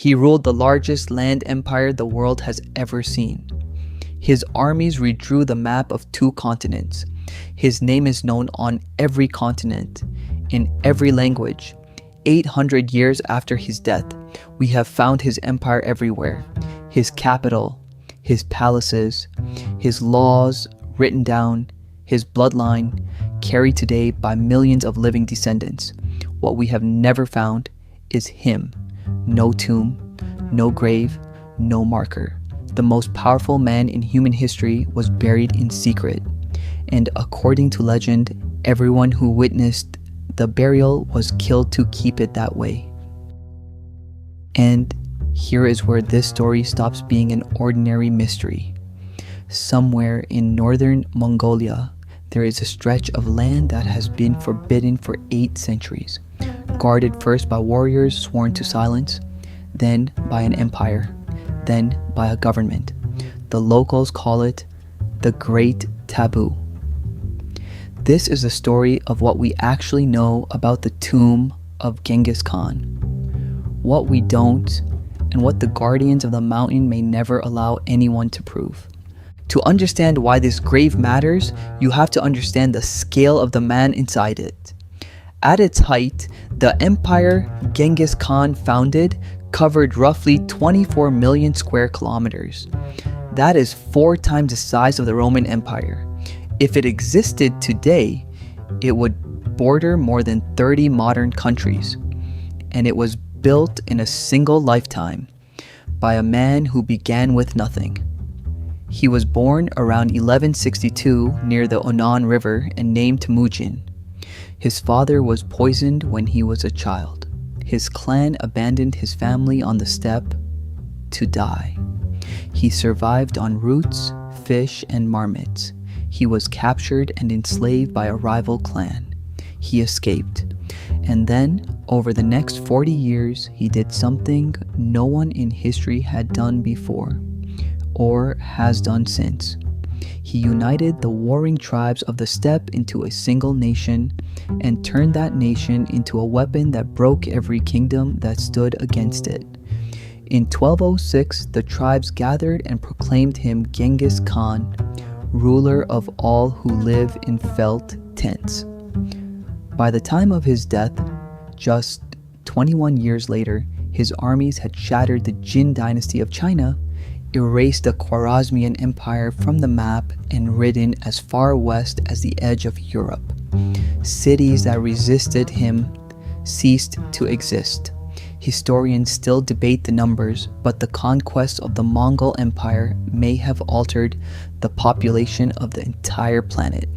He ruled the largest land empire the world has ever seen. His armies redrew the map of 2 continents. His name is known on every continent, in every language. 800 years after his death, we have found his empire everywhere. His capital, his palaces, his laws written down, his bloodline carried today by millions of living descendants. What we have never found is him. No tomb, no grave, no marker. The most powerful man in human history was buried in secret, and according to legend, everyone who witnessed the burial was killed to keep it that way. And here is where this story stops being an ordinary mystery. Somewhere in northern Mongolia, there is a stretch of land that has been forbidden for 8 centuries, guarded first by warriors sworn to silence, then by an empire, then by a government. The locals call it the Great Taboo. This is the story of what we actually know about the tomb of Genghis Khan, what we don't, and what the guardians of the mountain may never allow anyone to prove. To understand why this grave matters, you have to understand the scale of the man inside it. At its height, the empire Genghis Khan founded covered roughly 24 million square kilometers. That is 4 times the size of the Roman Empire. If it existed today, it would border more than 30 modern countries. And it was built in a single lifetime by a man who began with nothing. He was born around 1162 near the Onan River and named Temujin. His father was poisoned when he was a child. His clan abandoned his family on the steppe to die. He survived on roots, fish, and marmots. He was captured and enslaved by a rival clan. He escaped. And then, over the next 40 years, he did something no one in history had done before, or has done since. He united the warring tribes of the steppe into a single nation and turned that nation into a weapon that broke every kingdom that stood against it. In 1206, the tribes gathered and proclaimed him Genghis Khan, ruler of all who live in felt tents. By the time of his death, just 21 years later, his armies had shattered the Jin dynasty of China, erased the Khwarezmian Empire from the map, and ridden as far west as the edge of Europe. Cities that resisted him ceased to exist. Historians still debate the numbers, but the conquest of the Mongol Empire may have altered the population of the entire planet.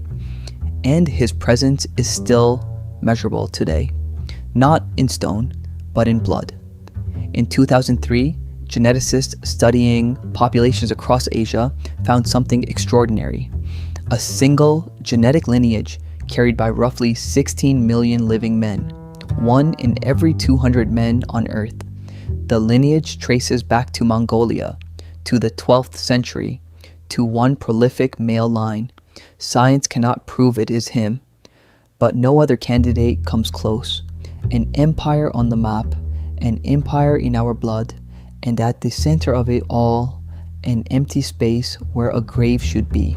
And his presence is still measurable today, not in stone, but in blood. In 2003, geneticists studying populations across Asia found something extraordinary. A single genetic lineage carried by roughly 16 million living men, 1 in every 200 men on Earth. The lineage traces back to Mongolia, to the 12th century, to one prolific male line. Science cannot prove it is him, but no other candidate comes close. An empire on the map, an empire in our blood, and at the center of it all, an empty space where a grave should be.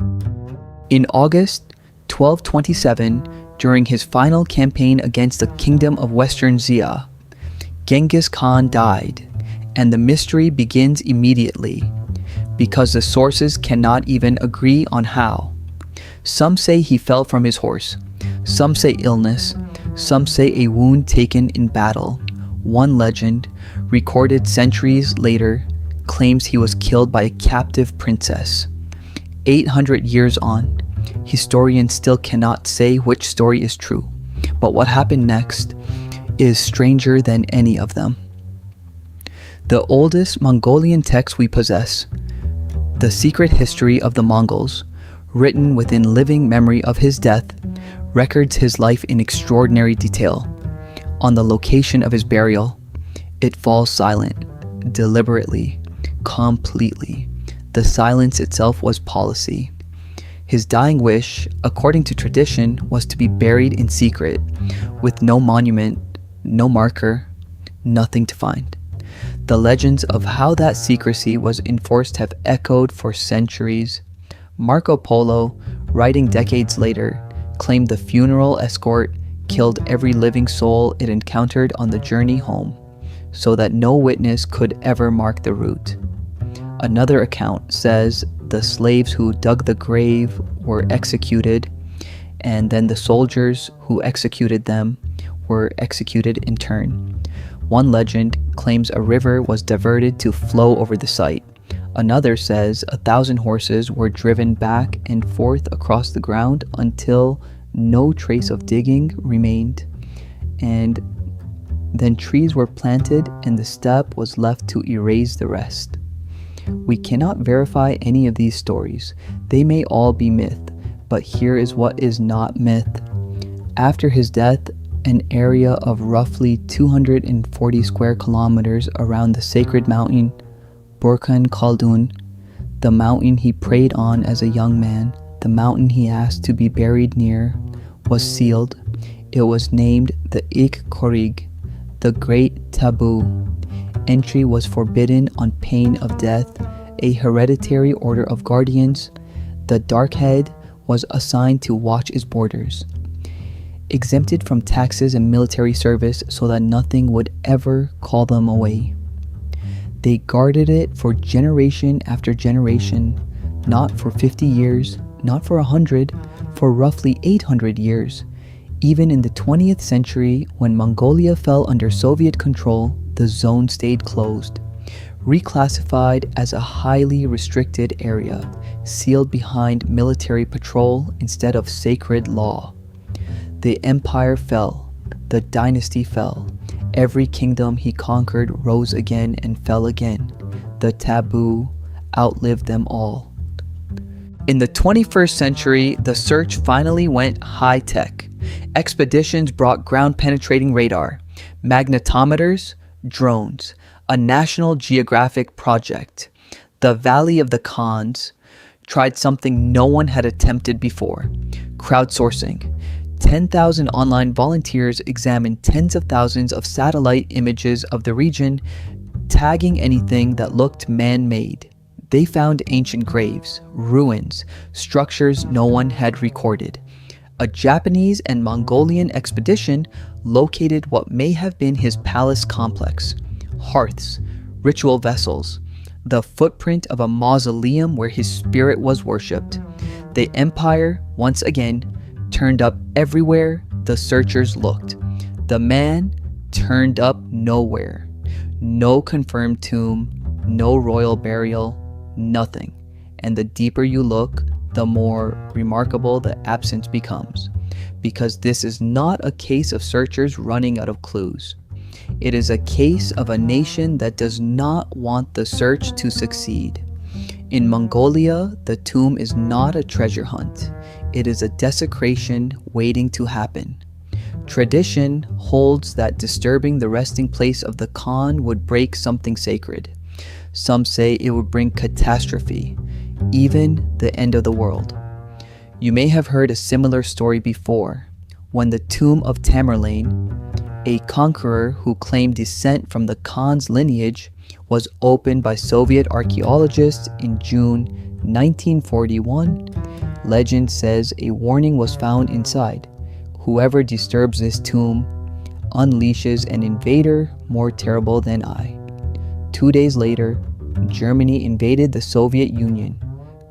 In August 1227, during his final campaign against the kingdom of Western Xia, Genghis Khan died, and the mystery begins immediately, because the sources cannot even agree on how. Some say he fell from his horse, some say illness, some say a wound taken in battle. One legend, recorded centuries later, claims he was killed by a captive princess. 800 years on, historians still cannot say which story is true, but what happened next is stranger than any of them. The oldest Mongolian text we possess, The Secret History of the Mongols, written within living memory of his death, records his life in extraordinary detail. On the location of his burial, it falls silent, deliberately, completely. The silence itself was policy. His dying wish, according to tradition, was to be buried in secret, with no monument, no marker, nothing to find. The legends of how that secrecy was enforced have echoed for centuries. Marco Polo, writing decades later, claimed the funeral escort killed every living soul it encountered on the journey home, so that no witness could ever mark the route. Another account says the slaves who dug the grave were executed, and then the soldiers who executed them were executed in turn. One legend claims a river was diverted to flow over the site. Another says 1,000 horses were driven back and forth across the ground until no trace of digging remained, and then trees were planted and the steppe was left to erase the rest. We cannot verify any of these stories. They may all be myth, but here is what is not myth. After his death, an area of roughly 240 square kilometers around the sacred mountain Burkhan Khaldun, the mountain he prayed on as a young man, the mountain he asked to be buried near, was sealed. It was named the Ikh Khorig, the Great Taboo. Entry was forbidden on pain of death. A hereditary order of guardians, the Darkhead, was assigned to watch its borders. Exempted from taxes and military service so that nothing would ever call them away. They guarded it for generation after generation, not for 50 years, not for 100, for roughly 800 years. Even in the 20th century, when Mongolia fell under Soviet control, the zone stayed closed, reclassified as a highly restricted area, sealed behind military patrol instead of sacred law. The empire fell, the dynasty fell. Every kingdom he conquered rose again and fell again. The taboo outlived them all. In the 21st century, the search finally went high-tech. Expeditions brought ground-penetrating radar, magnetometers, drones, a National Geographic project. The Valley of the Khans tried something no one had attempted before: crowdsourcing. 10,000 online volunteers examined tens of thousands of satellite images of the region, tagging anything that looked man-made. They found ancient graves, ruins, structures no one had recorded. A Japanese and Mongolian expedition located what may have been his palace complex: hearths, ritual vessels, the footprint of a mausoleum where his spirit was worshipped. The empire, once again, turned up everywhere the searchers looked. The man turned up nowhere. No confirmed tomb, no royal burial, nothing. And the deeper you look, the more remarkable the absence becomes. Because this is not a case of searchers running out of clues. It is a case of a nation that does not want the search to succeed. In Mongolia, the tomb is not a treasure hunt. It is a desecration waiting to happen. Tradition holds that disturbing the resting place of the Khan would break something sacred. Some say it would bring catastrophe, even the end of the world. You may have heard a similar story before, when the tomb of Tamerlane, a conqueror who claimed descent from the Khan's lineage, was opened by Soviet archaeologists in June 1941. Legend says a warning was found inside: whoever disturbs this tomb unleashes an invader more terrible than I. 2 days later, Germany invaded the Soviet Union.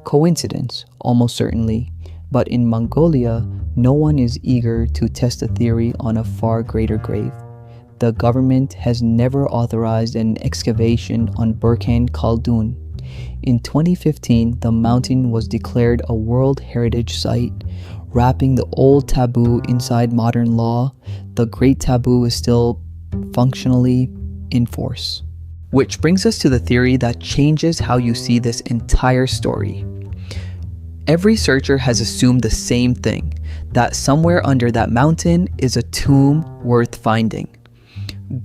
Coincidence? Almost certainly. But in Mongolia, no one is eager to test a theory on a far greater grave. The government has never authorized an excavation on Burkhan Khaldun. In 2015, the mountain was declared a World Heritage Site, wrapping the old taboo inside modern law. The Great Taboo is still functionally in force. Which brings us to the theory that changes how you see this entire story. Every searcher has assumed the same thing, that somewhere under that mountain is a tomb worth finding.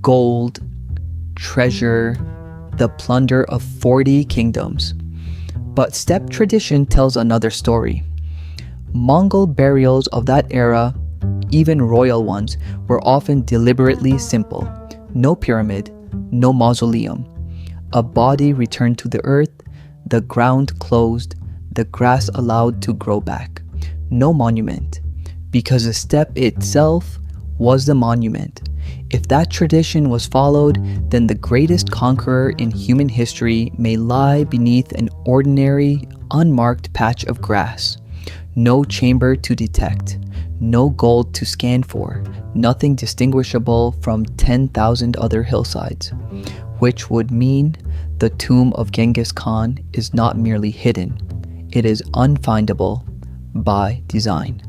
Gold, treasure, the plunder of 40 kingdoms. But steppe tradition tells another story. Mongol burials of that era, even royal ones, were often deliberately simple. No pyramid, no mausoleum. A body returned to the earth, the ground closed, the grass allowed to grow back. No monument, because the step itself was the monument. If that tradition was followed, then the greatest conqueror in human history may lie beneath an ordinary, unmarked patch of grass. No chamber to detect, no gold to scan for, nothing distinguishable from 10,000 other hillsides, which would mean the tomb of Genghis Khan is not merely hidden, it is unfindable by design.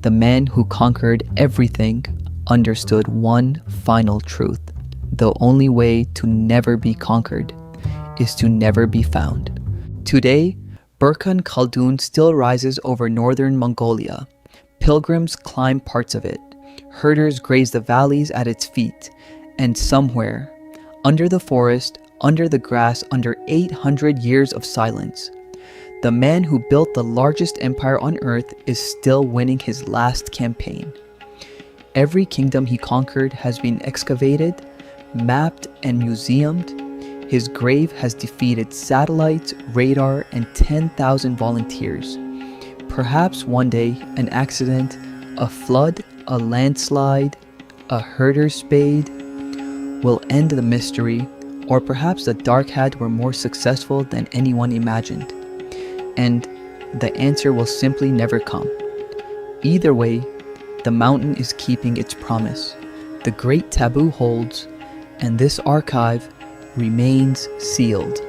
The man who conquered everything understood one final truth. The only way to never be conquered is to never be found. Today, Burkhan Khaldun still rises over northern Mongolia. Pilgrims climb parts of it. Herders graze the valleys at its feet. And somewhere, under the forest, under the grass, under 800 years of silence, the man who built the largest empire on earth is still winning his last campaign. Every kingdom he conquered has been excavated, mapped, and museumed. His grave has defeated satellites, radar, and 10,000 volunteers. Perhaps one day, an accident, a flood, a landslide, a herder's spade will end the mystery, or perhaps the Dark Hat were more successful than anyone imagined, and the answer will simply never come. Either way, the mountain is keeping its promise. The great taboo holds, and this archive remains sealed.